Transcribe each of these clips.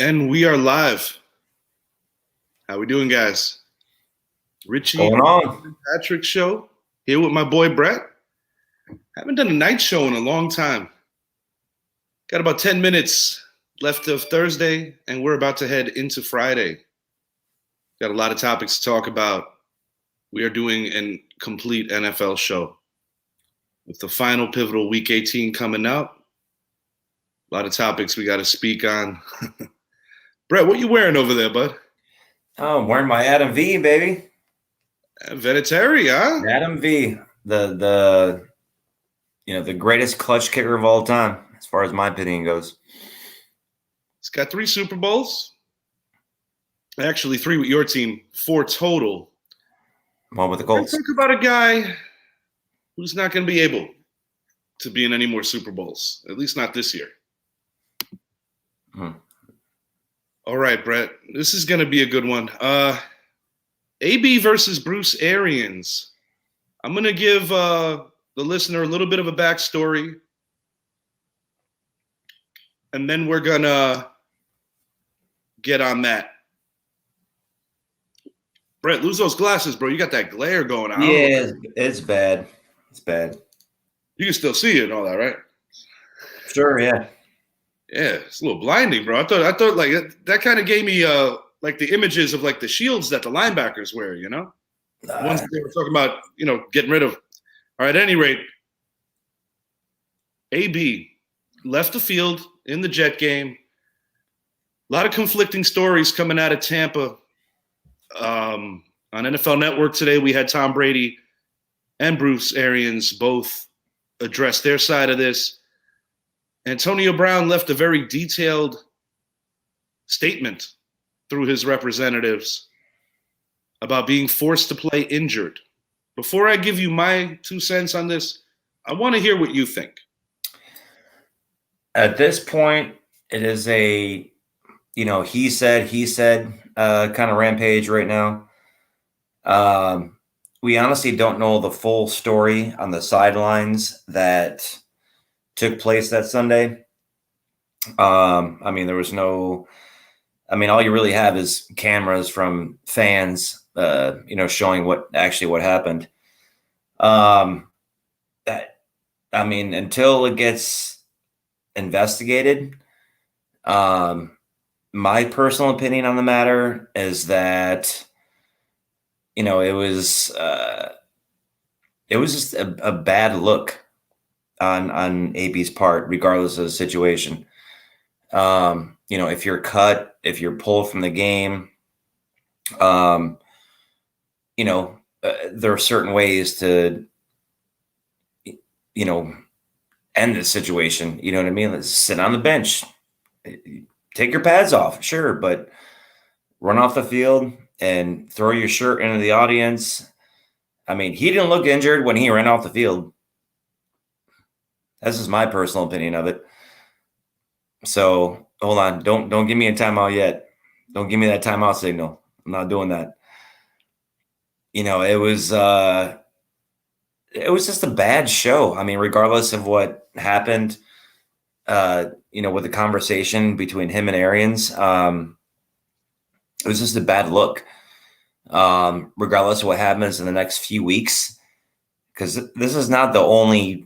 And we are live. How we doing, guys? Richie Going on? Patrick show here with my boy Brett. Haven't done a night show in a long time. Got about 10 minutes left of Thursday, and we're about to head into Friday. Got a lot of topics to talk about. We are doing a complete NFL show with the final pivotal Week 18 coming up. A lot of topics we got to speak on. Brett, what you wearing over there, bud? Oh, I'm wearing my Adam V, baby. Vinatieri, huh? Adam V, the greatest clutch kicker of all time, as far as my opinion goes. He's got 3 Super Bowls. Actually, 3 with your team, 4 total. One with the Colts. Let's talk about a guy who's not going to be able to be in any more Super Bowls, at least not this year. All right, Brett, this is going to be a good one. AB versus Bruce Arians. I'm going to give the listener a little bit of a backstory, and then we're going to get on that. Brett, lose those glasses, bro. You got that glare going on. Yeah, it's bad. It's bad. You can still see it and all that, right? Sure, yeah. Yeah, it's a little blinding, bro. I thought like that kind of gave me like the images of like the shields that the linebackers wear, you know? The ones that they were talking about, getting rid of. All right, at any rate, AB left the field in the Jet game. A lot of conflicting stories coming out of Tampa. On NFL Network today, we had Tom Brady and Bruce Arians both address their side of this. Antonio Brown left a very detailed statement through his representatives about being forced to play injured. Before I give you my 2 cents on this, I want to hear what you think. At this point, it is a, he said kind of rampage right now. We honestly don't know the full story on the sidelines that took place that Sunday. There was no, all you really have is cameras from fans, showing what happened. Until it gets investigated, my personal opinion on the matter is that, it was just a bad look on AB's part, regardless of the situation. If you're cut, if you're pulled from the game, there are certain ways to, end the situation. You know what I mean? Let's sit on the bench, take your pads off, sure, but run off the field and throw your shirt into the audience. He didn't look injured when he ran off the field. This is my personal opinion of it. So hold on. Don't give me a timeout yet. Don't give me that timeout signal. I'm not doing that. It was just a bad show. Regardless of what happened, with the conversation between him and Arians, it was just a bad look. Regardless of what happens in the next few weeks, because this is not the only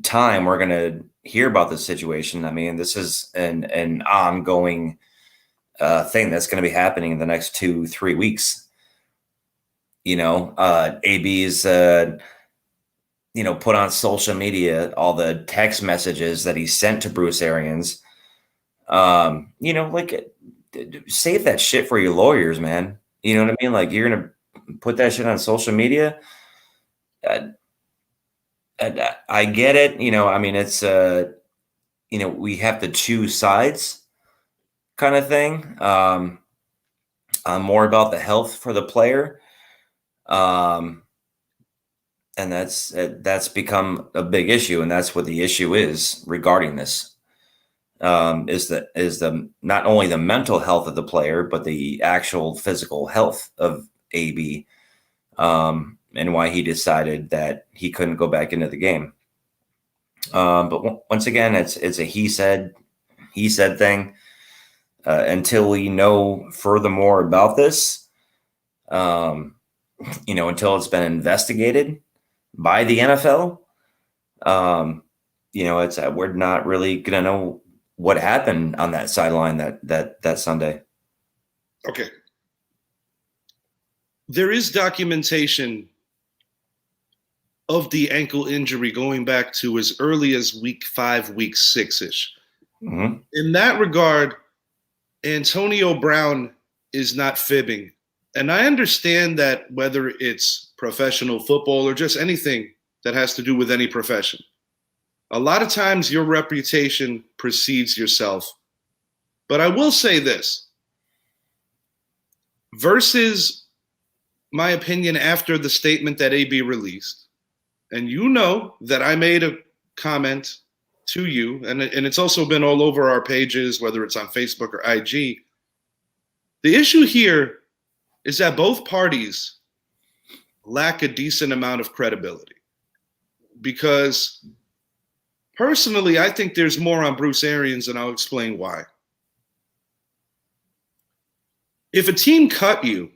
time we're going to hear about this situation. This is an ongoing thing that's going to be happening in the next 2-3 weeks. AB's put on social media all the text messages that he sent to Bruce Arians. Save that shit for your lawyers, man. You know what I mean? Like, you're gonna put that shit on social media. I get it. It's we have to choose sides, kind of thing. I'm more about the health for the player, and that's become a big issue, and that's what the issue is regarding this. Is the not only the mental health of the player, but the actual physical health of AB. And why he decided that he couldn't go back into the game. But once again, it's a he said thing. until we know furthermore about this, until it's been investigated by the NFL, it's we're not really gonna know what happened on that sideline that Sunday. Okay. There is documentation of the ankle injury going back to as early as week 5, week 6-ish. Mm-hmm. In that regard, Antonio Brown is not fibbing. And I understand that whether it's professional football or just anything that has to do with any profession, a lot of times your reputation precedes yourself. But I will say this, versus my opinion after the statement that AB released, and you know that I made a comment to you, and it's also been all over our pages, whether it's on Facebook or IG. The issue here is that both parties lack a decent amount of credibility. Because personally, I think there's more on Bruce Arians, and I'll explain why. If a team cut you,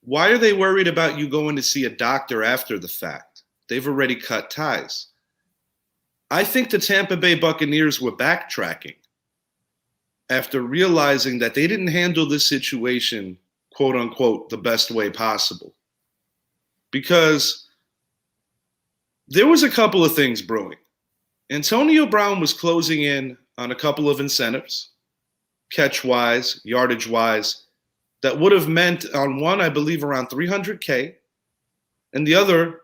why are they worried about you going to see a doctor after the fact? They've already cut ties. I think the Tampa Bay Buccaneers were backtracking after realizing that they didn't handle this situation, quote unquote, the best way possible. Because there was a couple of things brewing. Antonio Brown was closing in on a couple of incentives, catch-wise, yardage-wise, that would have meant on one, I believe, around $300K, and the other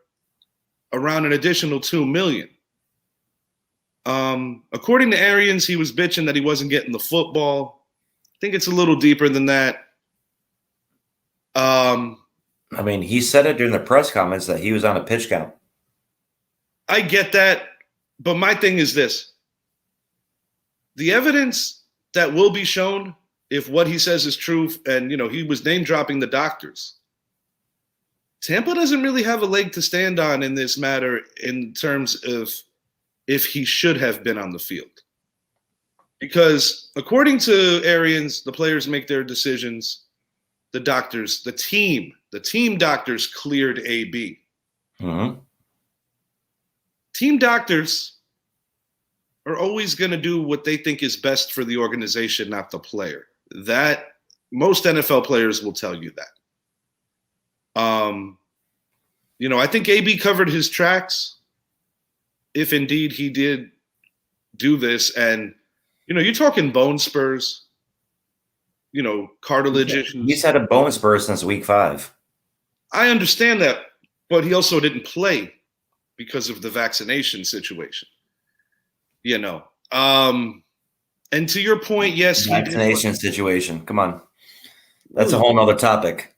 around an additional $2 million. According to Arians, he was bitching that he wasn't getting the football. I think it's a little deeper than that. He said it during the press comments that he was on a pitch count. I get that, but my thing is this. The evidence that will be shown, if what he says is true, and he was name dropping the doctors, Tampa doesn't really have a leg to stand on in this matter in terms of if he should have been on the field. Because according to Arians, the players make their decisions. The doctors, the team doctors cleared AB. Mm-hmm. Team doctors are always going to do what they think is best for the organization, not the player. That most NFL players will tell you that. I think AB covered his tracks, if indeed he did do this. And, you're talking bone spurs, cartilage issues. He's had a bone spur since week 5. I understand that, but he also didn't play because of the vaccination situation. And to your point, yes, vaccination situation. Come on, that's a whole nother topic.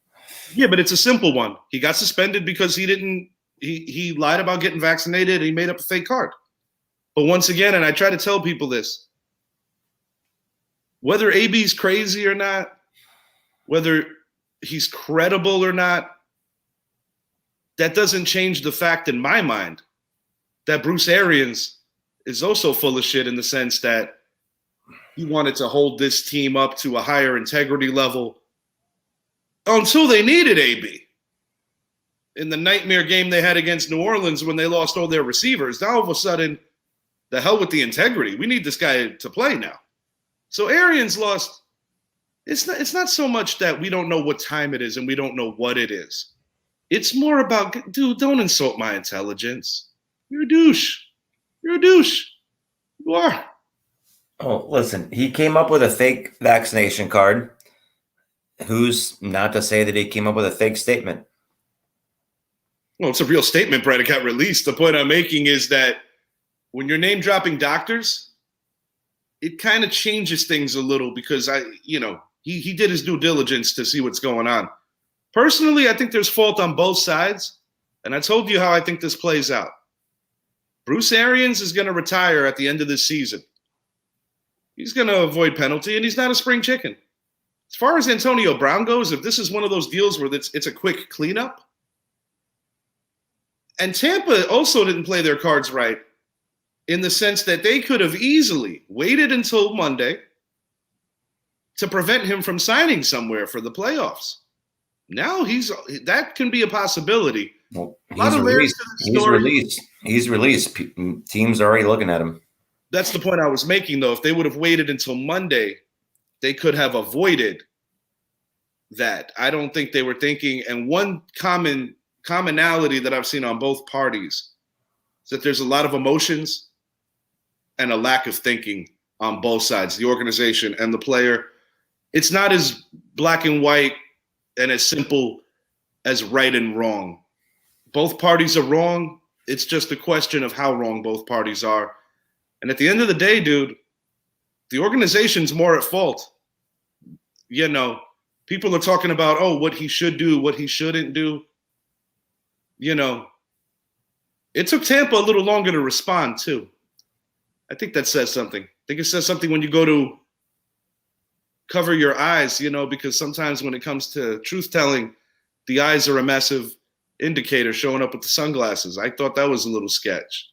Yeah, but it's a simple one. He got suspended because he lied about getting vaccinated and he made up a fake card. But once again, and I try to tell people this, whether AB's crazy or not, whether he's credible or not, that doesn't change the fact in my mind that Bruce Arians is also full of shit in the sense that he wanted to hold this team up to a higher integrity level until they needed AB. In the nightmare game they had against New Orleans when they lost all their receivers, now all of a sudden, the hell with the integrity. We need this guy to play now. So Arians lost. It's not so much that we don't know what time it is and we don't know what it is. It's more about, dude, don't insult my intelligence. You're a douche. You're a douche. You are. Oh, listen, he came up with a fake vaccination card. Who's not to say that he came up with a fake statement? Well, it's a real statement, Brett. It got released. The point I'm making is that when you're name dropping doctors, it kind of changes things a little because he did his due diligence to see what's going on. Personally, I think there's fault on both sides, and I told you how I think this plays out. Bruce Arians is going to retire at the end of this season. He's going to avoid penalty, and he's not a spring chicken. As far as Antonio Brown goes, if this is one of those deals where it's a quick cleanup, and Tampa also didn't play their cards right in the sense that they could have easily waited until Monday, to prevent him from signing somewhere for the playoffs. Now that can be a possibility. Well, A lot of layers to the story. He's released. Teams are already looking at him. That's the point I was making, though. If they would have waited until Monday, they could have avoided that. I don't think they were thinking. And one commonality that I've seen on both parties is that there's a lot of emotions and a lack of thinking on both sides, the organization and the player. It's not as black and white and as simple as right and wrong. Both parties are wrong. It's just a question of how wrong both parties are. And at the end of the day, dude, the organization's more at fault. You know, people are talking about, oh, what he should do, what he shouldn't do. You know, it took Tampa a little longer to respond, too. I think that says something. I think it says something when you go to cover your eyes, you know, because sometimes when it comes to truth telling, the eyes are a massive indicator showing up with the sunglasses. I thought that was a little sketch.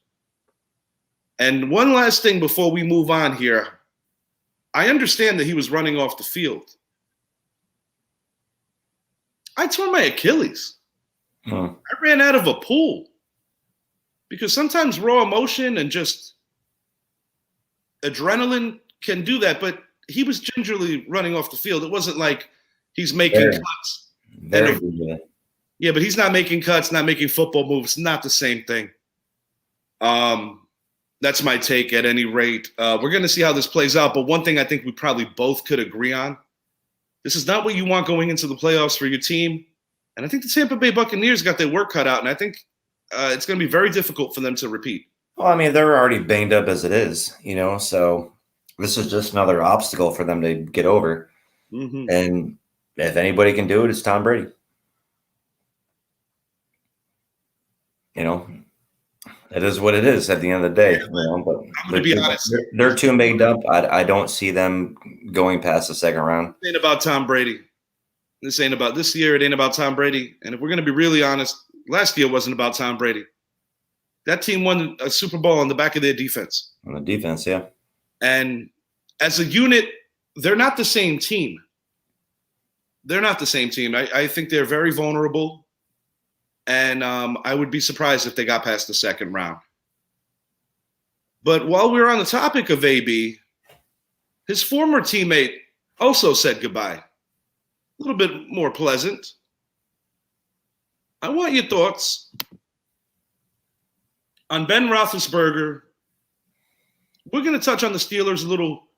And one last thing before we move on here. I understand that he was running off the field. I tore my Achilles. I ran out of a pool. Because sometimes raw emotion and just adrenaline can do that. But he was gingerly running off the field. It wasn't like he's making cuts. Very good. Yeah, but he's not making cuts, not making football moves. Not the same thing. That's my take at any rate. We're going to see how this plays out. But one thing I think we probably both could agree on, this is not what you want going into the playoffs for your team. And I think the Tampa Bay Buccaneers got their work cut out. And I think it's going to be very difficult for them to repeat. Well, I mean, they're already banged up as it is, you know, so this is just another obstacle for them to get over. Mm-hmm. And if anybody can do it, it's Tom Brady. You know, it is what it is at the end of the day. Yeah, you know, but I'm going to be honest. They're too made up. I don't see them going past the second round. This ain't about Tom Brady. This year. It ain't about Tom Brady. And if we're going to be really honest, last year wasn't about Tom Brady. That team won a Super Bowl on the back of their defense. On the defense, yeah. And as a unit, they're not the same team. I think they're very vulnerable. And I would be surprised if they got past the second round. But while we're on the topic of AB, his former teammate also said goodbye. A little bit more pleasant. I want your thoughts on Ben Roethlisberger. We're going to touch on the Steelers a little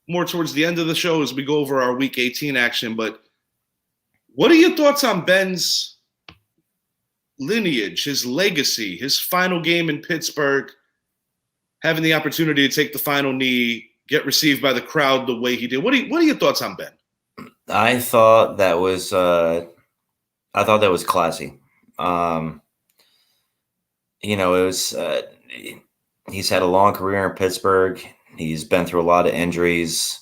more towards the end of the show as we go over our Week 18 action. But what are your thoughts on Ben's lineage, his legacy, his final game in Pittsburgh, having the opportunity to take the final knee, get received by the crowd the way he did? What are your thoughts on Ben? I thought that was classy. You know, it was he's had a long career in Pittsburgh. He's been through a lot of injuries,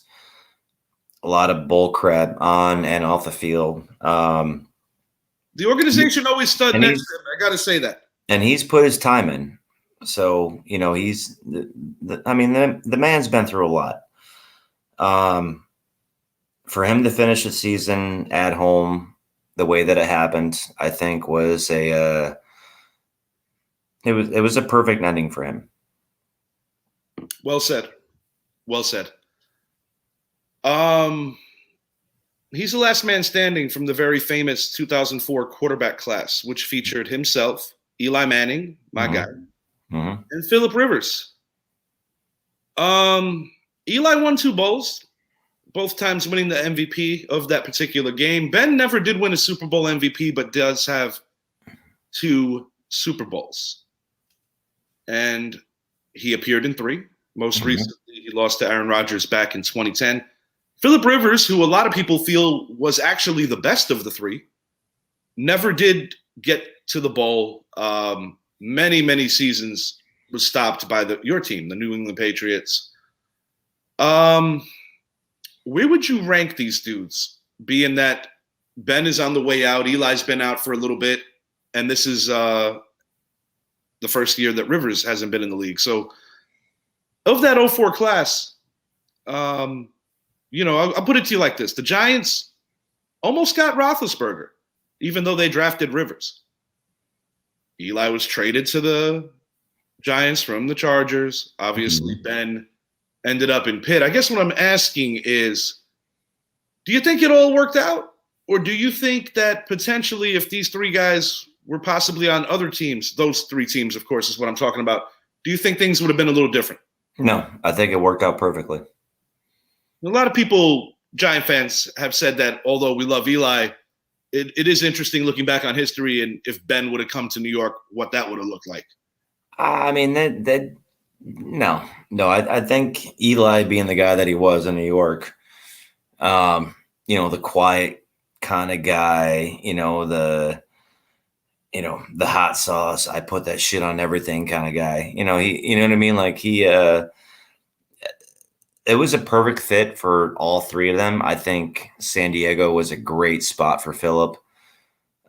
a lot of bull crap on and off the field. The organization always stood next to him. I got to say that. And he's put his time in. So, you know, the man's been through a lot. For him to finish the season at home the way that it happened, I think was it was a perfect ending for him. Well said. He's the last man standing from the very famous 2004 quarterback class, which featured himself, Eli Manning, my guy, and Phillip Rivers. Eli won 2 bowls, both times winning the MVP of that particular game. Ben never did win a Super Bowl MVP, but does have 2 Super Bowls. And he appeared in 3. Most recently, he lost to Aaron Rodgers back in 2010. Phillip Rivers, who a lot of people feel was actually the best of the 3, never did get to the bowl. Many seasons was stopped by your team, the New England Patriots. Where would you rank these dudes, being that Ben is on the way out, Eli's been out for a little bit, and this is the first year that Rivers hasn't been in the league. So of that 04 class, I'll put it to you like this. The Giants almost got Roethlisberger, even though they drafted Rivers. Eli was traded to the Giants from the Chargers. Obviously, Ben ended up in Pitt. I guess what I'm asking is, do you think it all worked out? Or do you think that potentially if these three guys were possibly on other teams, those three teams, of course, is what I'm talking about, do you think things would have been a little different? No, I think it worked out perfectly. A lot of people, Giant fans, have said that although we love Eli, it is interesting looking back on history and if Ben would have come to New York, what that would have looked like. I mean, no. I think Eli being the guy that he was in New York, the quiet kind of guy, the hot sauce, I put that shit on everything kind of guy. You know what I mean? Like it was a perfect fit for all three of them. I think San Diego was a great spot for Philip.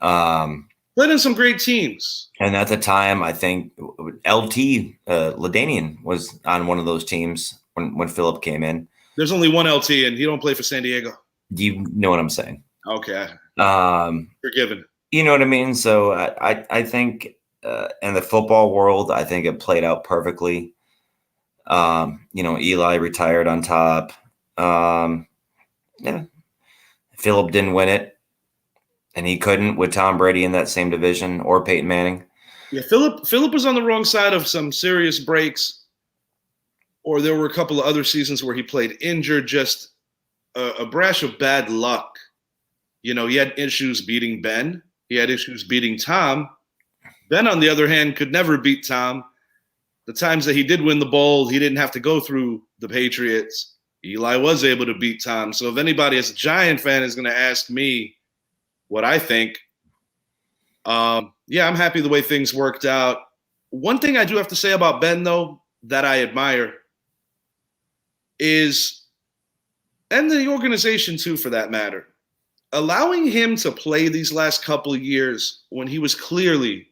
Played in some great teams. And at the time, I think LT LaDainian was on one of those teams when Philip came in. There's only one LT, and he don't play for San Diego. You know what I'm saying? Okay. Forgiven. You know what I mean? So I think in the football world, I think it played out perfectly. Eli retired on top. Philip didn't win it, and he couldn't with Tom Brady in that same division or Peyton Manning. Yeah, Philip was on the wrong side of some serious breaks, or there were a couple of other seasons where he played injured, just a brash of bad luck. He had issues beating Ben. He had issues beating Tom. Ben, on the other hand, could never beat Tom. The times that he did win the bowl, he didn't have to go through the Patriots. Eli was able to beat Tom. So if anybody as a Giant fan is going to ask me what I think, I'm happy the way things worked out. One thing I do have to say about Ben, though, that I admire is, and the organization too, for that matter, allowing him to play these last couple of years when he was clearly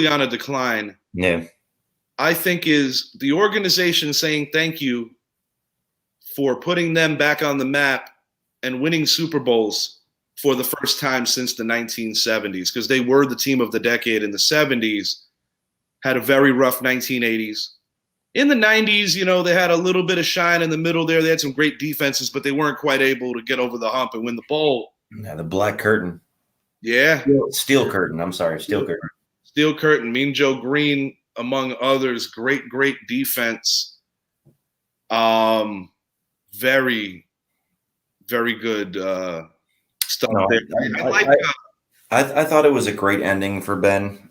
on a decline. Yeah. I think is the organization saying thank you for putting them back on the map and winning Super Bowls for the first time since the 1970s, because they were the team of the decade in the 70s, had a very rough 1980s. In the 90s, they had a little bit of shine in the middle there. They had some great defenses, but they weren't quite able to get over the hump and win the bowl. Yeah, the black curtain. Yeah. Steel curtain. I'm sorry, steel curtain. Steel curtain. Mean Joe Green, among others, great defense. Very, very good stuff. I thought it was a great ending for Ben.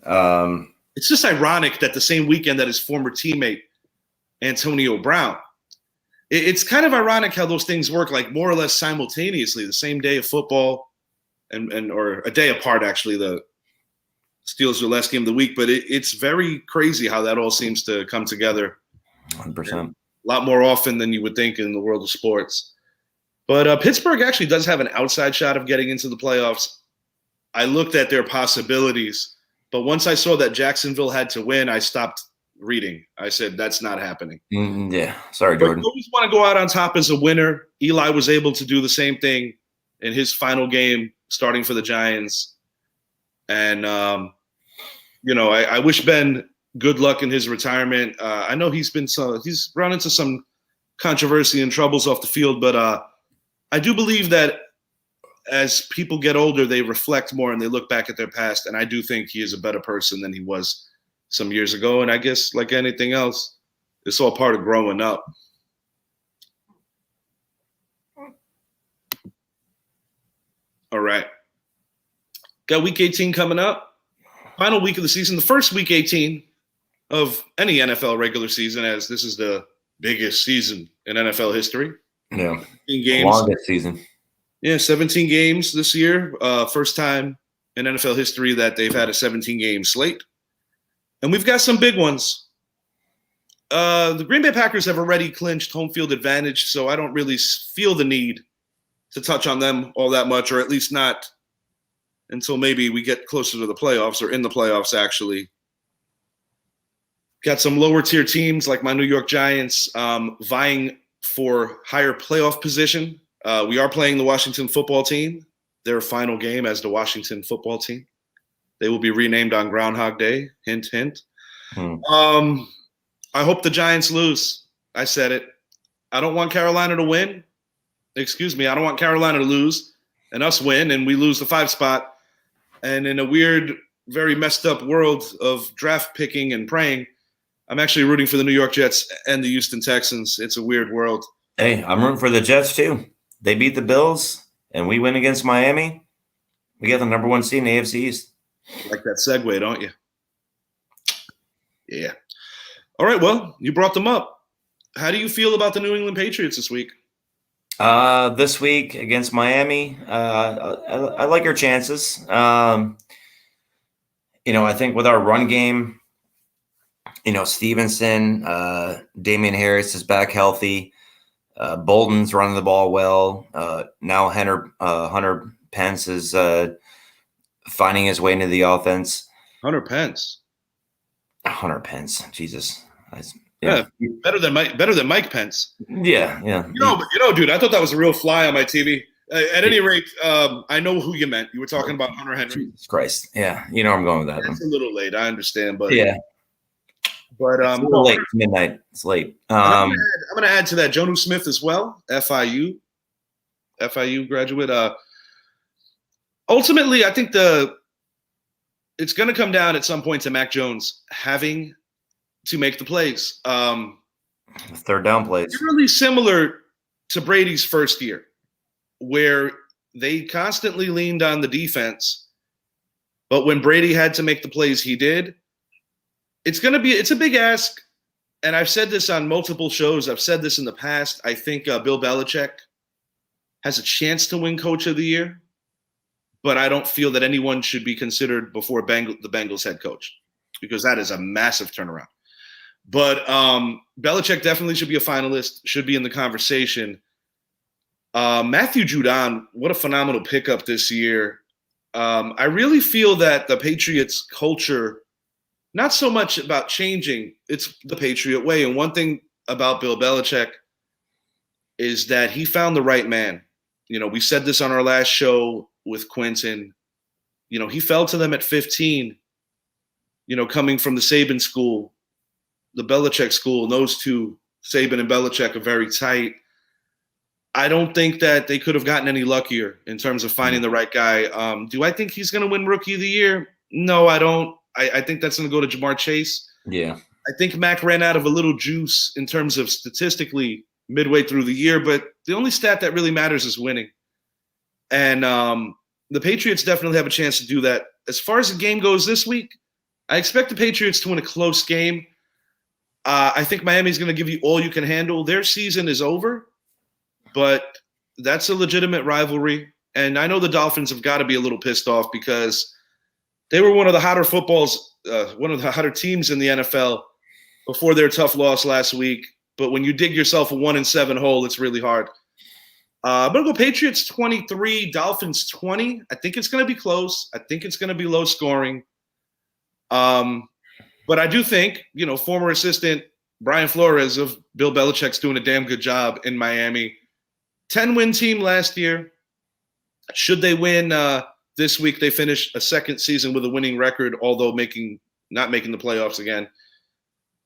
It's just ironic that the same weekend that his former teammate Antonio Brown. It's kind of ironic how those things work, like more or less simultaneously, the same day of football, or a day apart. Actually, the Steelers were last game of the week, but it's very crazy how that all seems to come together. 100%. A lot more often than you would think in the world of sports. But Pittsburgh actually does have an outside shot of getting into the playoffs. I looked at their possibilities, but once I saw that Jacksonville had to win, I stopped reading. I said, that's not happening. Yeah. Sorry, Jordan. But you always want to go out on top as a winner. Eli was able to do the same thing in his final game, starting for the Giants. And, I wish Ben good luck in his retirement. I know he's run into some controversy and troubles off the field, but I do believe that as people get older, they reflect more and they look back at their past. And I do think he is a better person than he was some years ago. And I guess like anything else, it's all part of growing up. All right. Got week 18 coming up. Final week of the season, the first week 18 of any NFL regular season, as this is the biggest season in NFL history. Yeah. 17 games. Longest season. Yeah, 17 games this year. First time in NFL history that they've had a 17-game slate. And we've got some big ones. The Green Bay Packers have already clinched home field advantage, so I don't really feel the need to touch on them all that much, or at least not until maybe we get closer to the playoffs, or in the playoffs, actually. Got some lower-tier teams like my New York Giants vying for higher playoff position. We are playing the Washington football team, their final game as the Washington football team. They will be renamed on Groundhog Day. Hint, hint. I hope the Giants lose. I said it. I don't want Carolina to win. Excuse me. I don't want Carolina to lose and us win and we lose the 5 spot. And in a weird, very messed up world of draft picking and praying, I'm actually rooting for the New York Jets and the Houston Texans. It's a weird world. Hey, I'm rooting for the Jets too. They beat the Bills and we win against Miami. We got the number 1 seed in the AFC East. Like that segue, don't you? Yeah. All right, well, you brought them up. How do you feel about the New England Patriots this week? This week against Miami, I like our chances. I think with our run game, Stevenson, Damian Harris is back healthy. Bolden's running the ball well. Now Hunter Pence is finding his way into the offense. Hunter Pence, Jesus. Yeah, better than Mike Pence. Yeah. Dude, I thought that was a real fly on my TV. At any rate, I know who you meant. You were talking about Hunter Henry. Jesus Christ. Yeah, you know where I'm going with that. It's a little late. I understand, but yeah. But it's a little late. It's midnight. It's late. I'm going to add to that Jonnu Smith as well. FIU graduate. Ultimately, I think it's going to come down at some point to Mac Jones having to make the plays. Third down plays. It's really similar to Brady's first year, where they constantly leaned on the defense, but when Brady had to make the plays he did, it's a big ask. And I've said this on multiple shows. I've said this in the past. I think Bill Belichick has a chance to win Coach of the Year, but I don't feel that anyone should be considered before the Bengals head coach, because that is a massive turnaround. But Belichick definitely should be a finalist, should be in the conversation. Matthew Judon, what a phenomenal pickup this year. I really feel that the Patriots culture, not so much about changing, it's the Patriot way. And one thing about Bill Belichick is that he found the right man. We said this on our last show with Quentin. He fell to them at 15, coming from the Saban school, the Belichick school, and those two, Saban and Belichick, are very tight. I don't think that they could have gotten any luckier in terms of finding the right guy. Do I think he's going to win Rookie of the Year? No, I don't. I think that's going to go to Jamar Chase. Yeah. I think Mac ran out of a little juice in terms of statistically midway through the year, but the only stat that really matters is winning. And the Patriots definitely have a chance to do that. As far as the game goes this week, I expect the Patriots to win a close game. I think Miami's going to give you all you can handle. Their season is over, but that's a legitimate rivalry. And I know the Dolphins have got to be a little pissed off because they were one of the hotter teams in the NFL before their tough loss last week. But when you dig yourself a 1-7 hole, it's really hard. I'm going to go Patriots 23, Dolphins 20. I think it's going to be close. I think it's going to be low scoring. But I do think, former assistant Brian Flores of Bill Belichick's doing a damn good job in Miami. 10-win team last year. Should they win this week, they finish a second season with a winning record, although not making the playoffs again.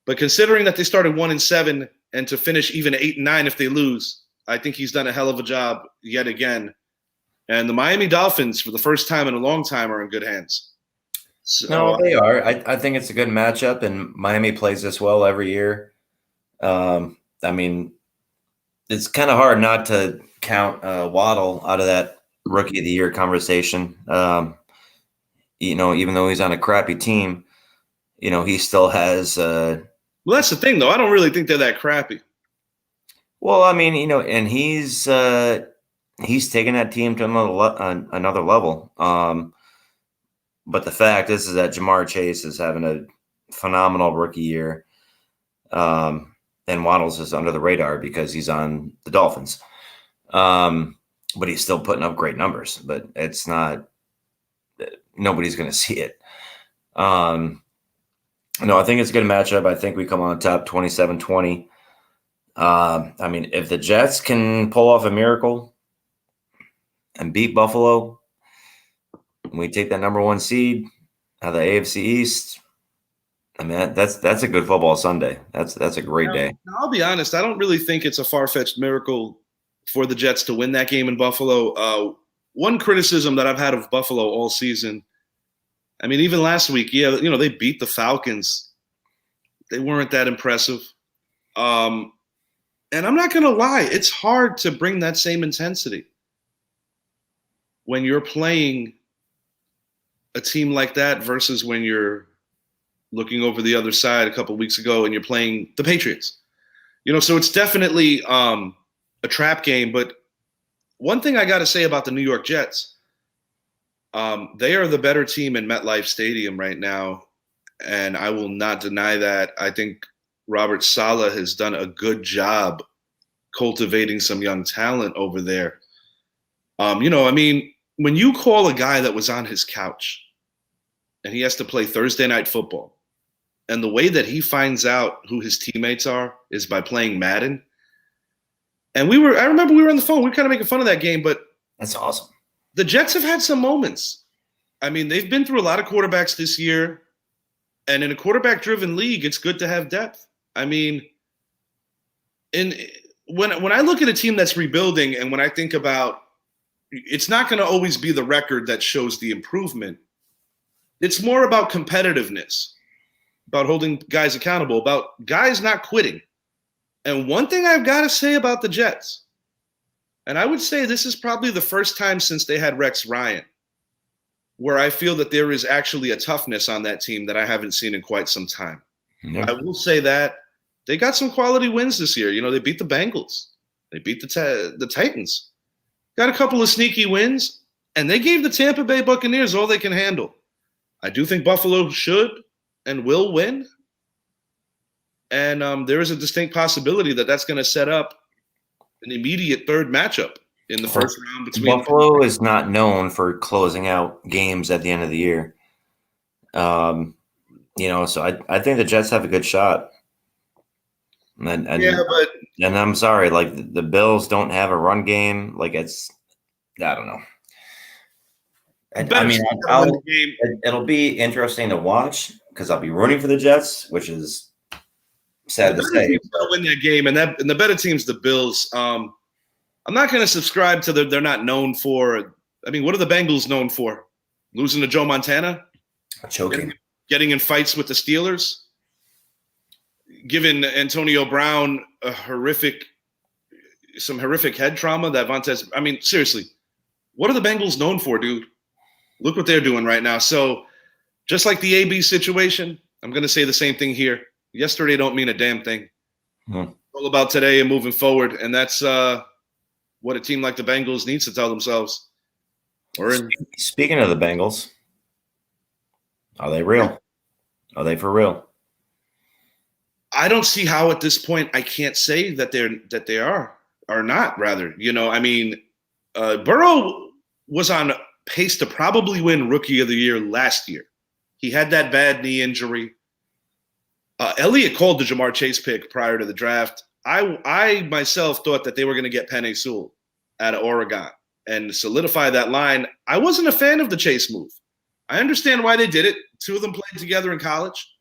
But considering that they started 1-7 and to finish even 8-9 if they lose, I think he's done a hell of a job yet again. And the Miami Dolphins, for the first time in a long time, are in good hands. So, no, they are. I think it's a good matchup, and Miami plays this well every year. It's kind of hard not to count Waddle out of that Rookie of the Year conversation. Even though he's on a crappy team, he still has. Well, that's the thing, though. I don't really think they're that crappy. Well, and he's taken that team to another level. But the fact is that Jamar Chase is having a phenomenal rookie year. And Waddle's is under the radar because he's on the Dolphins. But he's still putting up great numbers, but it's not, nobody's going to see it. No, I think it's a good matchup. I think we come on top 27-20. If the Jets can pull off a miracle and beat Buffalo, and we take that number 1 seed out of the AFC East, I mean, that's a good football Sunday. That's a great day. Now, I'll be honest. I don't really think it's a far-fetched miracle for the Jets to win that game in Buffalo. One criticism that I've had of Buffalo all season, I mean, even last week, they beat the Falcons. They weren't that impressive. And I'm not going to lie. It's hard to bring that same intensity when you're playing a team like that versus when you're looking over the other side a couple of weeks ago and you're playing the Patriots. So it's definitely a trap game. But one thing I got to say about the New York Jets, they are the better team in MetLife Stadium right now, and I will not deny that. I think Robert Saleh has done a good job cultivating some young talent over there. When you call a guy that was on his couch and he has to play Thursday night football, and the way that he finds out who his teammates are is by playing Madden. And I remember we were on the phone. We were kind of making fun of that game, but that's awesome. The Jets have had some moments. I mean, they've been through a lot of quarterbacks this year. And in a quarterback-driven league, it's good to have depth. I mean, when I look at a team that's rebuilding and when I think about it's not going to always be the record that shows the improvement. It's more about competitiveness, about holding guys accountable, about guys not quitting. And one thing I've got to say about the Jets, and I would say this is probably the first time since they had Rex Ryan, where I feel that there is actually a toughness on that team that I haven't seen in quite some time. I will say that they got some quality wins this year. They beat the Bengals. They beat the Titans. Got a couple of sneaky wins, and they gave the Tampa Bay Buccaneers all they can handle. I do think Buffalo should and will win. And there is a distinct possibility that that's going to set up an immediate third matchup in the first round between Buffalo is not known for closing out games at the end of the year. So I think the Jets have a good shot. And I'm sorry, like the Bills don't have a run game. Like I don't know. It'll be interesting to watch because I'll be rooting for the Jets, which is sad to say. They'll win that game, and the better team's the Bills. I'm not going to subscribe to they're not known for. I mean, what are the Bengals known for? Losing to Joe Montana, choking, getting in fights with the Steelers, giving Antonio Brown some horrific head trauma that Vontaze. I mean, seriously, what are the Bengals known for, dude? Look what they're doing right now. So, just like the AB situation, I'm going to say the same thing here. Yesterday don't mean a damn thing. It's all about today and moving forward, and that's what a team like the Bengals needs to tell themselves. Speaking of the Bengals, are they real? Are they for real? I don't see how at this point I can't say that they are or not. Rather, Burrow was on pace to probably win Rookie of the Year last year. He had that bad knee injury. Elliott called the Jamar Chase pick prior to the draft. I myself thought that they were going to get Penei Sewell out of Oregon and solidify that line. I wasn't a fan of the Chase move. I understand why they did it. Two of them played together in college.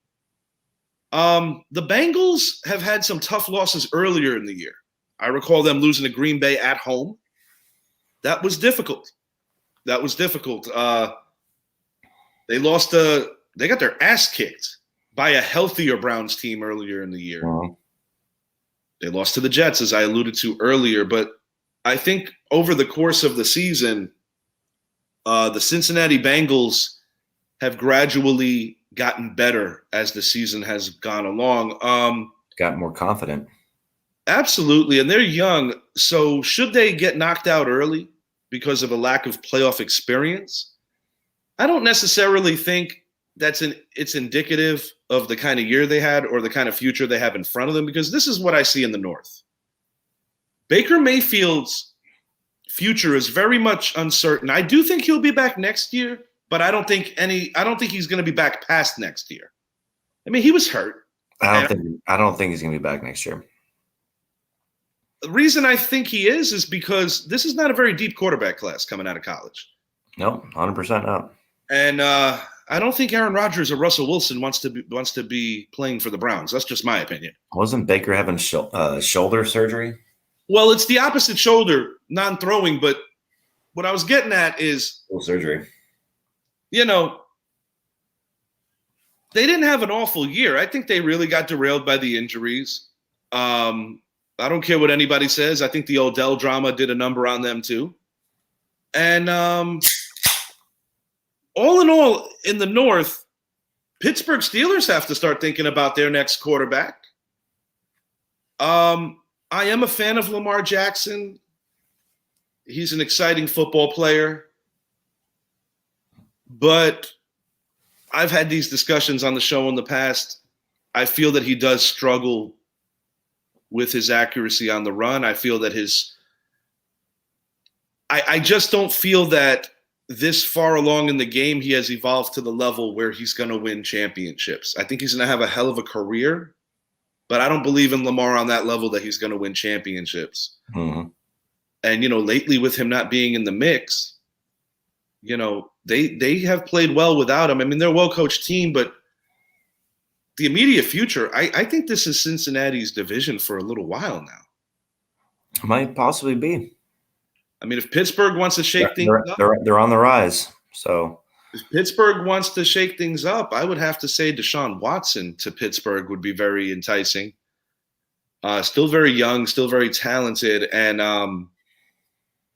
The Bengals have had some tough losses earlier in the year. I recall them losing to Green Bay at home. That was difficult. They got their ass kicked by a healthier Browns team earlier in the year. Wow. They lost to the Jets, as I alluded to earlier. But I think over the course of the season, the Cincinnati Bengals have gradually gotten better as the season has gone along. Got more confident. Absolutely. And they're young. So should they get knocked out early because of a lack of playoff experience? I don't necessarily think it's indicative of the kind of year they had or the kind of future they have in front of them, because this is what I see in the North. Baker Mayfield's future is very much uncertain. I do think he'll be back next year, but I don't think he's going to be back past next year. I mean, he was hurt. I don't think he's going to be back next year. The reason I think he is because this is not a very deep quarterback class coming out of college. No, 100% not. And I don't think Aaron Rodgers or Russell Wilson wants to be playing for the Browns. That's just my opinion. Wasn't Baker having shoulder surgery? Well, it's the opposite shoulder, non-throwing. But what I was getting at is surgery. You know, they didn't have an awful year. I think they really got derailed by the injuries. I don't care what anybody says. I think the Odell drama did a number on them too. And all in all, in the North, Pittsburgh Steelers have to start thinking about their next quarterback. I am a fan of Lamar Jackson. He's an exciting football player. But I've had these discussions on the show in the past. I feel that he does struggle with his accuracy on the run. I feel that I just don't feel that this far along in the game he has evolved to the level where he's going to win championships. I think he's going to have a hell of a career, but I don't believe in Lamar on that level that he's going to win championships. Mm-hmm. And, lately with him not being in the mix, they have played well without him. I mean, they're a well-coached team, but the immediate future, I think this is Cincinnati's division for a little while now. Might possibly be. I mean, if Pittsburgh wants to shake things up. They're on the rise. So if Pittsburgh wants to shake things up, I would have to say Deshaun Watson to Pittsburgh would be very enticing. Still very young, still very talented. And,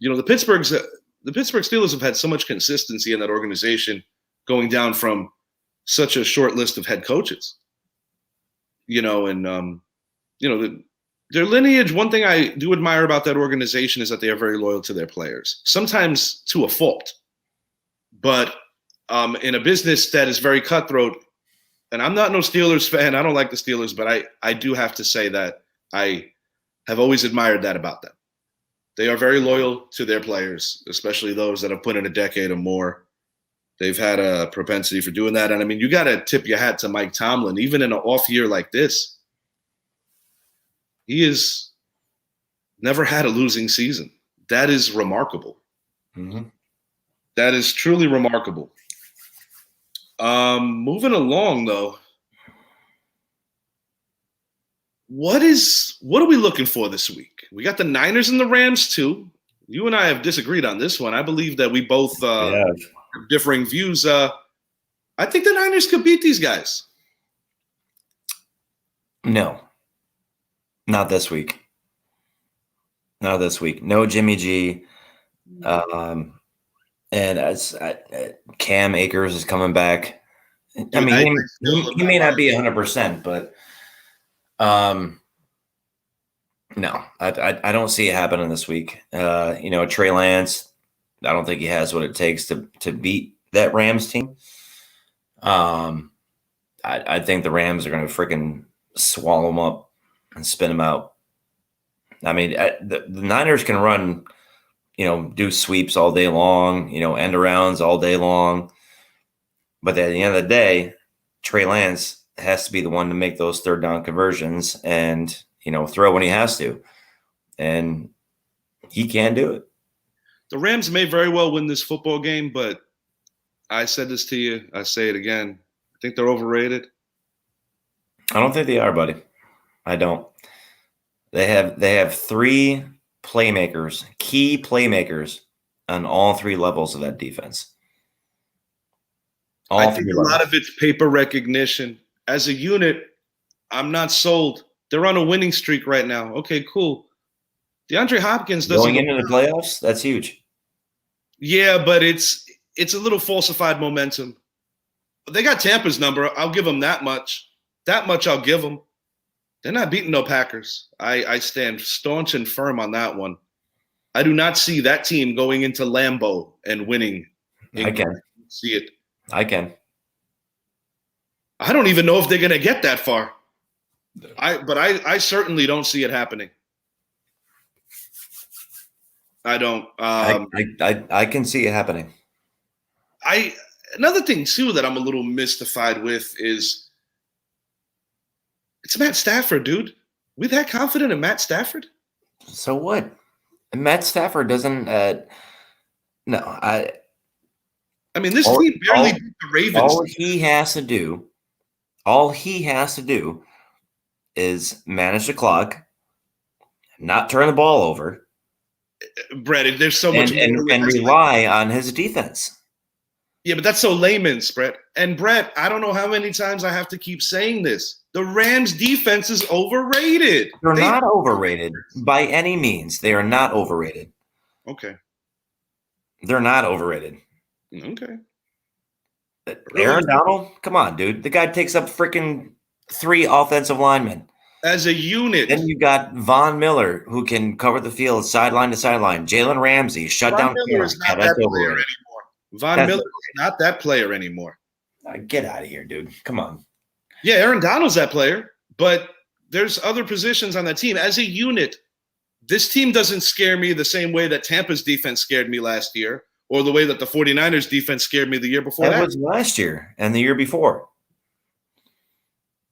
the Pittsburgh Steelers have had so much consistency in that organization going down from such a short list of head coaches. Their lineage, one thing I do admire about that organization is that they are very loyal to their players, sometimes to a fault. But in a business that is very cutthroat, and I'm not no Steelers fan, I don't like the Steelers, but I do have to say that I have always admired that about them. They are very loyal to their players, especially those that have put in a decade or more. They've had a propensity for doing that. And, I mean, you got to tip your hat to Mike Tomlin. Even in an off year like this, he has never had a losing season. That is remarkable. Mm-hmm. That is truly remarkable. Moving along, though, what are we looking for this week? We got the Niners and the Rams, too. You and I have disagreed on this one. I believe that we both have differing views. I think the Niners could beat these guys. No. Not this week. Not this week. No Jimmy G. And as Cam Akers is coming back. I mean, he may not be 100%, but no, I don't see it happening this week. Trey Lance, I don't think he has what it takes to beat that Rams team. I think the Rams are going to freaking swallow him up and spin him out. I mean, the Niners can run, do sweeps all day long, end arounds all day long. But at the end of the day, Trey Lance has to be the one to make those third down conversions and, throw when he has to. And he can do it. The Rams may very well win this football game, but I said this to you. I say it again. I think they're overrated. I don't think they are, buddy. I don't. They have three playmakers, key playmakers on all three levels of that defense. I think a lot of it's paper recognition. As a unit, I'm not sold. They're on a winning streak right now. Okay, cool. DeAndre Hopkins doesn't going into the playoffs. That's huge. Yeah, but it's a little falsified momentum. They got Tampa's number. I'll give them that much. That much I'll give them. They're not beating no Packers. I stand staunch and firm on that one. I do not see that team going into Lambeau and winning. I can see it. I can. I don't even know if they're going to get that far. I certainly don't see it happening. I don't. I can see it happening. Another thing too that I'm a little mystified with is it's Matt Stafford, dude. We that confident in Matt Stafford? So what? Matt Stafford doesn't. No, I mean, this team barely beat the Ravens. All he has to do is manage the clock, not turn the ball over, Brett, there's so much and rely on his defense. Yeah, but that's so layman's, Brett. And Brett, I don't know how many times I have to keep saying this. The Rams' defense is overrated. They're not overrated by any means. They are not overrated. Okay. They're not overrated. Okay. Aaron Donald, come on, dude. The guy takes up freaking 3 offensive linemen. As a unit. Then you got Von Miller, who can cover the field sideline to sideline. Jalen Ramsey, shut down. Von Miller is not that player anymore. Von Miller is not that player anymore. Get out of here, dude. Come on. Yeah, Aaron Donald's that player, but there's other positions on that team. As a unit, this team doesn't scare me the same way that Tampa's defense scared me last year, or the way that the 49ers defense scared me the year before that. That was last year and the year before.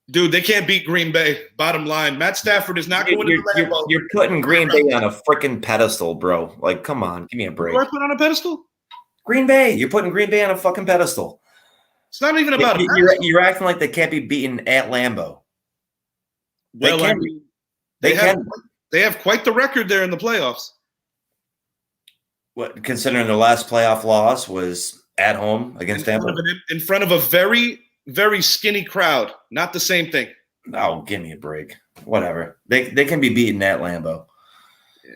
Dude, they can't beat Green Bay. Bottom line, Matt Stafford is not going to the Lambeau. You're putting Green Bay on a freaking pedestal, bro. Like, come on, give me a break. What do I put on a pedestal? Green Bay. You're putting Green Bay on a fucking pedestal. It's not even about you're acting like they can't be beaten at Lambeau. Well, I mean, they have quite the record there in the playoffs. What, considering their last playoff loss was at home against Tampa? In front of a very, very skinny crowd. Not the same thing. Oh, give me a break. Whatever. They can be beaten at Lambeau. Yeah.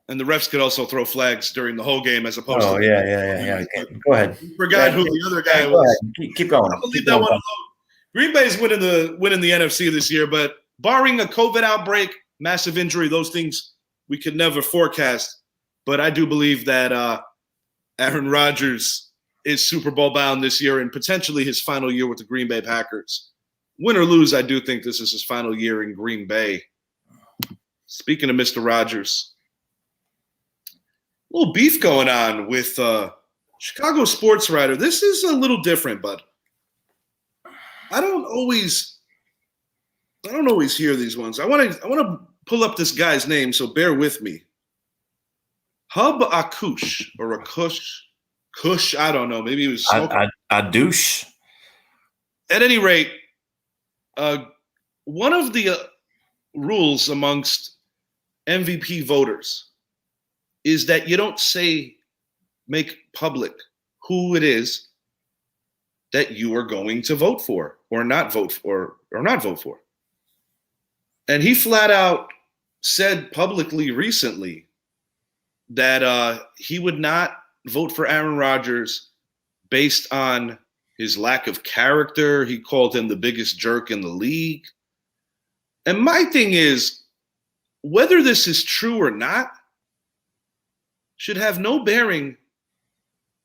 And the refs could also throw flags during the whole game as opposed to. Oh, yeah. Okay. Go ahead. Forgot who the other guy was. Keep going. I'll leave that one alone. Green Bay's winning the NFC this year, but barring a COVID outbreak, massive injury, those things we could never forecast. But I do believe that Aaron Rodgers is Super Bowl bound this year and potentially his final year with the Green Bay Packers. Win or lose, I do think this is his final year in Green Bay. Speaking of Mr. Rodgers, a little beef going on with Chicago sports writer. This is a little different, bud. I don't always hear these ones. I want to pull up this guy's name, so bear with me. Hub Akush or Kush, I don't know. Maybe he was smoking. A douche. At any rate, one of the rules amongst MVP voters is that you don't make public who it is that you are going to vote for or not vote for or not vote for. And he flat out said publicly recently that he would not vote for Aaron Rodgers based on his lack of character. He called him the biggest jerk in the league. And my thing is, whether this is true or not should have no bearing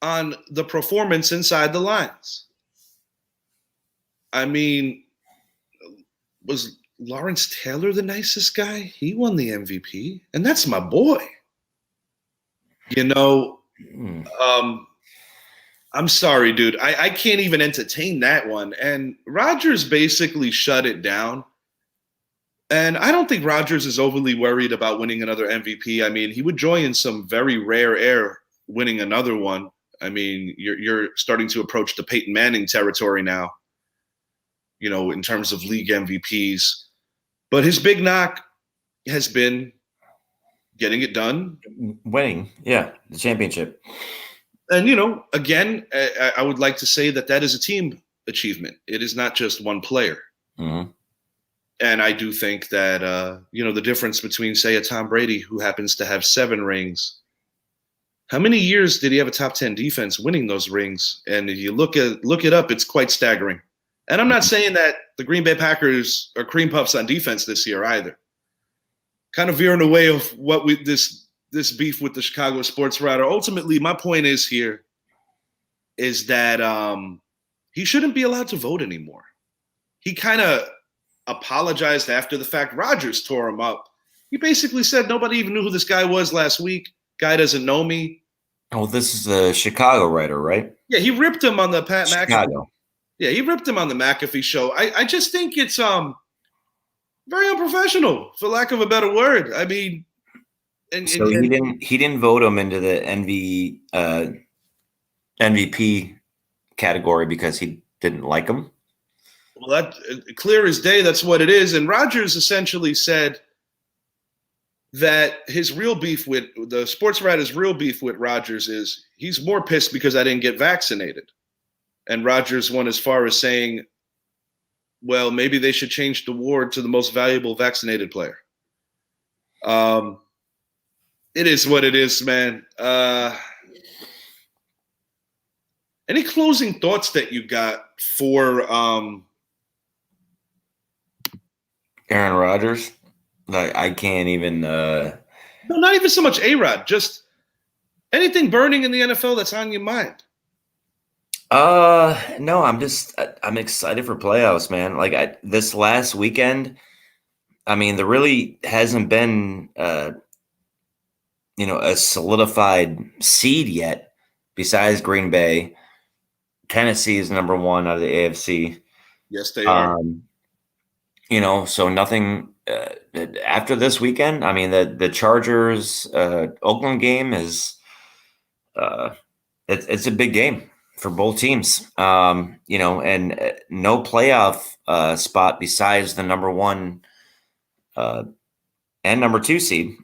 on the performance inside the lines. I mean, was Lawrence Taylor the nicest guy? He won the MVP, and that's my boy. You know, I'm sorry, dude. I can't even entertain that one. And Rodgers basically shut it down. And I don't think Rodgers is overly worried about winning another MVP. I mean, he would join in some very rare air winning another one. I mean, you're starting to approach the Peyton Manning territory now, you know, in terms of league MVPs. But his big knock has been getting it done. Winning, yeah, the championship. And, you know, again, I would like to say that is a team achievement. It is not just one player. Mm-hmm. And I do think that, you know, the difference between, say, a Tom Brady who happens to have 7 rings. How many years did he have a top 10 defense winning those rings? And if you look it up, it's quite staggering. And I'm not saying that the Green Bay Packers are cream puffs on defense this year either. Kind of veering away of what this beef with the Chicago sports writer. Ultimately, my point is here is that he shouldn't be allowed to vote anymore. He kind of apologized after the fact. Rodgers tore him up. He basically said nobody even knew who this guy was last week. Guy doesn't know me. Oh, this is a Chicago writer, right? Yeah, he ripped him on the Pat McAfee. Chicago. Yeah, he ripped him on the McAfee show. I just think it's very unprofessional, for lack of a better word. I mean, So he didn't vote him into the MVP category because he didn't like him. Well, that clear as day, that's what it is. And Rodgers essentially said that his real beef with the sports writer's real beef with Rodgers is he's more pissed because I didn't get vaccinated. And Rodgers went as far as saying, well, maybe they should change the award to the most valuable vaccinated player. It is what it is, man. Any closing thoughts that you got for Aaron Rodgers? Like, I can't even. No, not even so much A-Rod. Just anything burning in the NFL that's on your mind. No, I'm excited for playoffs, man. Like this last weekend, I mean, there really hasn't been, a solidified seed yet besides Green Bay. Tennessee is number one out of the AFC. Yes, they are. So nothing after this weekend. I mean, the Chargers Oakland game is it's a big game for both teams. And no playoff spot besides the number one and number two seed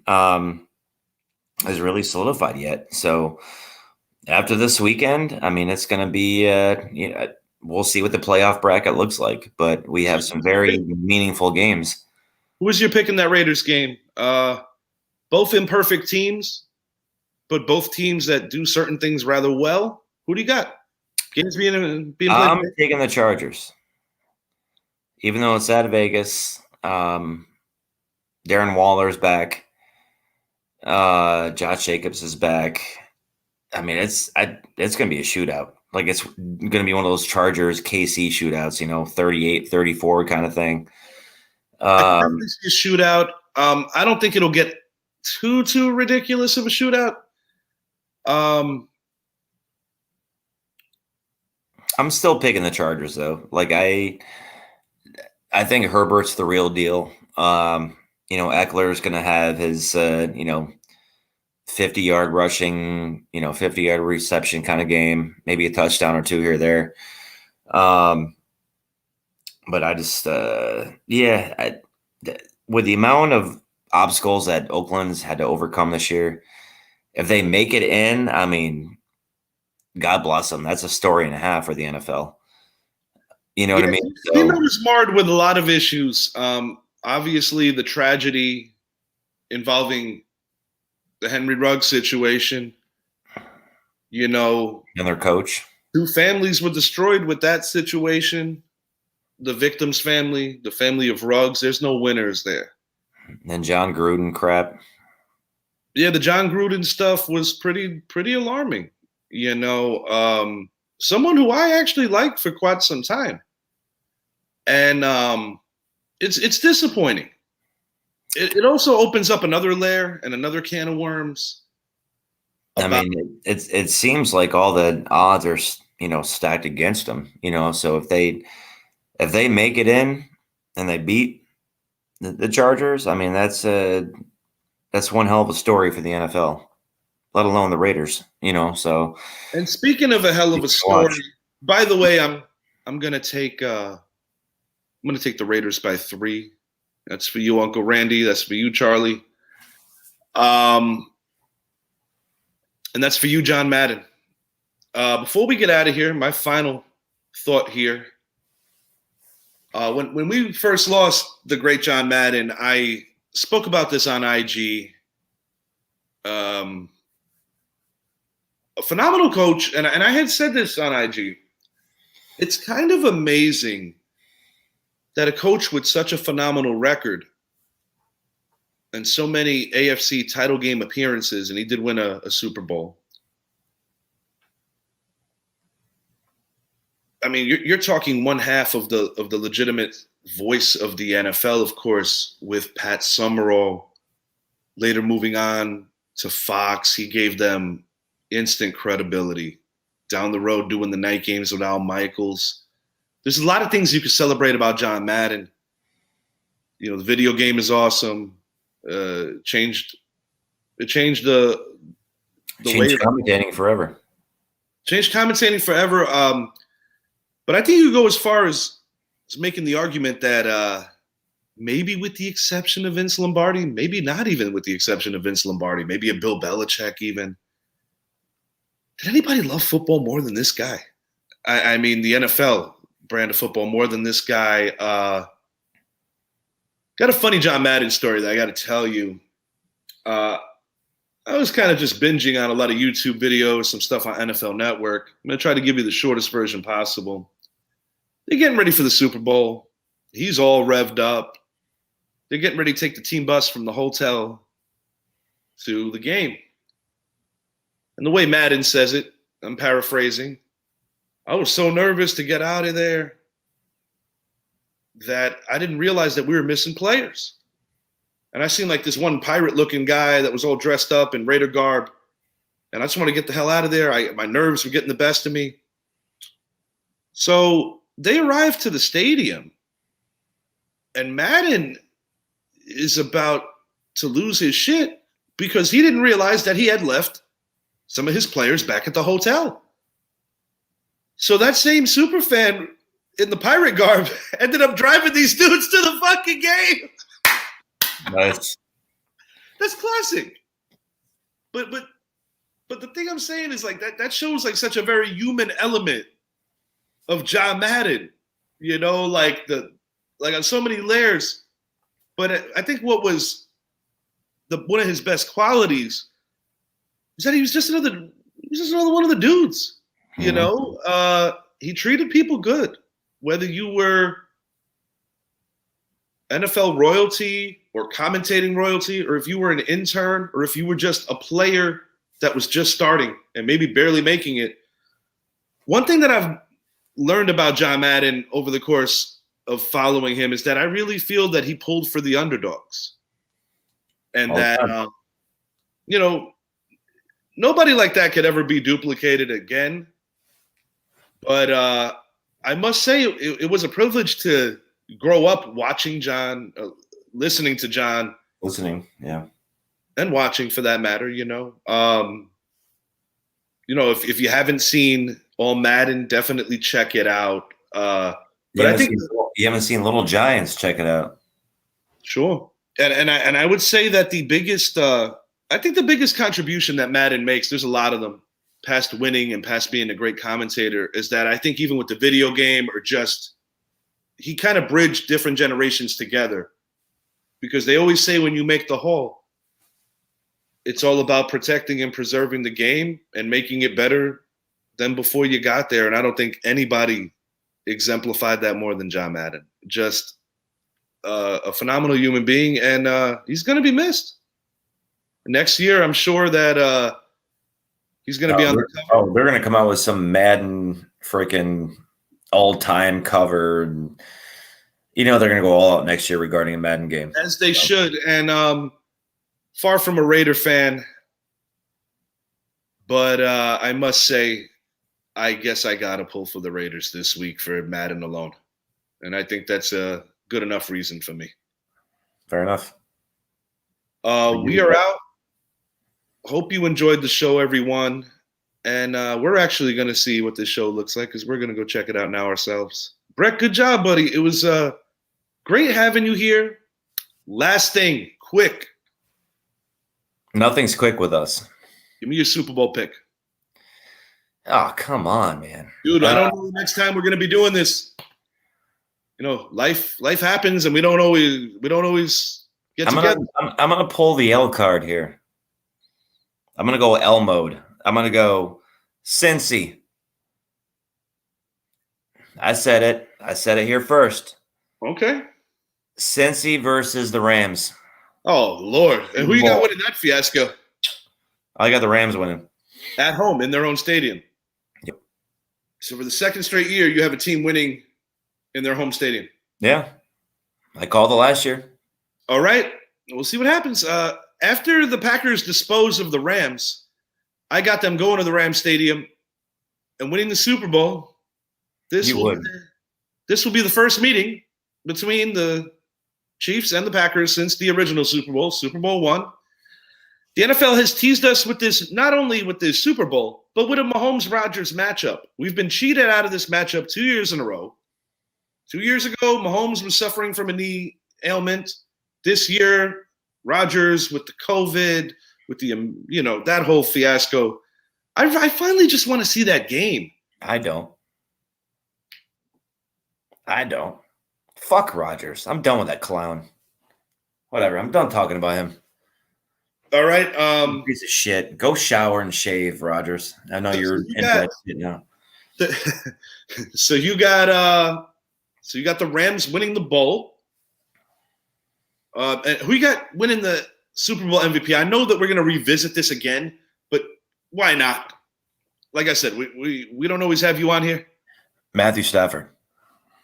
is really solidified yet. So after this weekend, I mean, it's going to be we'll see what the playoff bracket looks like, but we have some very meaningful games. Who was your pick in that Raiders game? Both imperfect teams, but both teams that do certain things rather well. Who do you got? Games being played. I'm taking the Chargers, even though it's at Vegas. Darren Waller's back. Josh Jacobs is back. I mean, it's going to be a shootout. Like, it's going to be one of those Chargers KC shootouts, 38-34 kind of thing. I see a shootout. I don't think it'll get too ridiculous of a shootout. I'm still picking the Chargers, though. Like, I think Herbert's the real deal. Eckler's going to have his 50-yard rushing, 50-yard reception kind of game, maybe a touchdown or two here or there. But I just, with the amount of obstacles that Oakland's had to overcome this year, if they make it in, I mean, God bless them. That's a story and a half for the NFL. You know what I mean? So, was marred with a lot of issues. Obviously, the tragedy involving the Henry Ruggs situation, and their coach. 2 families were destroyed with that situation. The victim's family, the family of Ruggs, there's no winners there. And John Gruden crap. Yeah, the John Gruden stuff was pretty alarming. Someone who I actually liked for quite some time. And it's disappointing. It also opens up another layer and another can of worms. I mean, it seems like all the odds are, stacked against them. So if they make it in and they beat the Chargers, I mean, that's one hell of a story for the NFL, let alone the Raiders. So. And speaking of a hell of a story, by the way, I'm gonna take the Raiders by 3. That's for you, Uncle Randy. That's for you, Charlie. And that's for you, John Madden. Before we get out of here, my final thought here. When we first lost the great John Madden, I spoke about this on IG. A phenomenal coach, and I had said this on IG. It's kind of amazing that a coach with such a phenomenal record and so many AFC title game appearances, and he did win a Super Bowl. I mean, you're talking one half of the legitimate voice of the NFL, of course, with Pat Summerall. Later moving on to Fox, he gave them instant credibility. Down the road, doing the night games with Al Michaels. There's a lot of things you could celebrate about John Madden. The video game is awesome. Changed the way Changed commentating forever. Changed commentating forever. But I think you go as far as making the argument that maybe with the exception of Vince Lombardi, maybe not even with the exception of Vince Lombardi, maybe a Bill Belichick even. Did anybody love football more than this guy? I mean, the NFL brand of football more than this guy. Got a funny John Madden story that I got to tell you. I was kind of just binging on a lot of YouTube videos, some stuff on NFL Network. I'm going to try to give you the shortest version possible. They're getting ready for the Super Bowl. He's all revved up. They're getting ready to take the team bus from the hotel to the game. And the way Madden says it, I'm paraphrasing, I was so nervous to get out of there that I didn't realize that we were missing players. And I seen like this one pirate-looking guy that was all dressed up in Raider garb. And I just want to get the hell out of there. My nerves were getting the best of me. So they arrived to the stadium. And Madden is about to lose his shit because he didn't realize that he had left some of his players back at the hotel. So that same superfan in the pirate garb ended up driving these dudes to the fucking game. Nice. That's classic. But the thing I'm saying is like that shows like such a very human element of John Madden, like on so many layers. But I think what was one of his best qualities is that he was just another one of the dudes. Mm-hmm. He treated people good, whether you were NFL royalty or commentating royalty, or if you were an intern, or if you were just a player that was just starting and maybe barely making it. One thing that I've learned about John Madden over the course of following him is that I really feel that he pulled for the underdogs. And that, nobody like that could ever be duplicated again. But I must say it was a privilege to grow up watching John, listening to John. Listening, yeah. And watching for that matter, if you haven't seen all Madden, definitely check it out. But I think you haven't seen Little Giants, check it out. Sure. And I would say that the biggest contribution that Madden makes, there's a lot of them, past winning and past being a great commentator, is that I think even with the video game or just he kind of bridged different generations together, because they always say when you make the whole, it's all about protecting and preserving the game and making it better than before you got there. And I don't think anybody exemplified that more than John Madden. Just a phenomenal human being, and he's going to be missed. Next year, I'm sure that he's going to be on the cover. Oh, they're going to come out with some Madden freaking all-time cover. And, they're going to go all out next year regarding a Madden game. As they should. And far from a Raider fan, but I must say, I guess I got to pull for the Raiders this week for Madden alone. And I think that's a good enough reason for me. Fair enough. We are out. Hope you enjoyed the show, everyone. And we're actually going to see what this show looks like, because we're going to go check it out now ourselves. Brett, good job, buddy. It was great having you here. Last thing, quick. Nothing's quick with us. Give me your Super Bowl pick. Oh, come on, man. Dude, I don't know the next time we're going to be doing this. Life happens, and we don't always get together. I'm going to pull the L card here. I'm going to go L mode. I'm going to go Cincy. I said it. I said it here first. Okay. Cincy versus the Rams. Oh, Lord. And who you got winning that fiasco? I got the Rams winning. At home, in their own stadium. Yep. So for the second straight year, you have a team winning in their home stadium. Yeah. I called it last year. All right. We'll see what happens. After the Packers dispose of the Rams, I got them going to the Rams stadium and winning the Super Bowl. This will be the first meeting between the Chiefs and the Packers since the original Super Bowl, Super Bowl I. The NFL has teased us with this, not only with this Super Bowl, but with a Mahomes-Rodgers matchup. We've been cheated out of this matchup 2 years in a row. 2 years ago, Mahomes was suffering from a knee ailment. This year, Rodgers with the COVID, with the, that whole fiasco. I finally just want to see that game. I don't. Fuck Rodgers. I'm done with that clown. Whatever. I'm done talking about him. All right. Piece of shit. Go shower and shave, Rodgers. I know you're into that shit now. So you got the Rams winning the bowl. And who you got winning the Super Bowl MVP? I know that we're going to revisit this again, but why not? Like I said, we don't always have you on here. Matthew Stafford.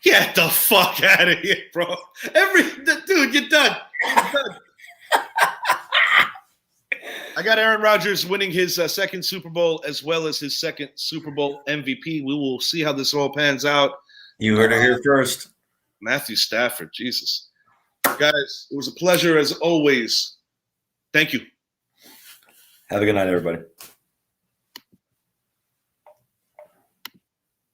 Get the fuck out of here, bro. Dude, you're done. I got Aaron Rodgers winning his second Super Bowl as well as his second Super Bowl MVP. We will see how this all pans out. You heard it here first. Matthew Stafford, Jesus. Guys, it was a pleasure as always. Thank you. Have a good night, everybody.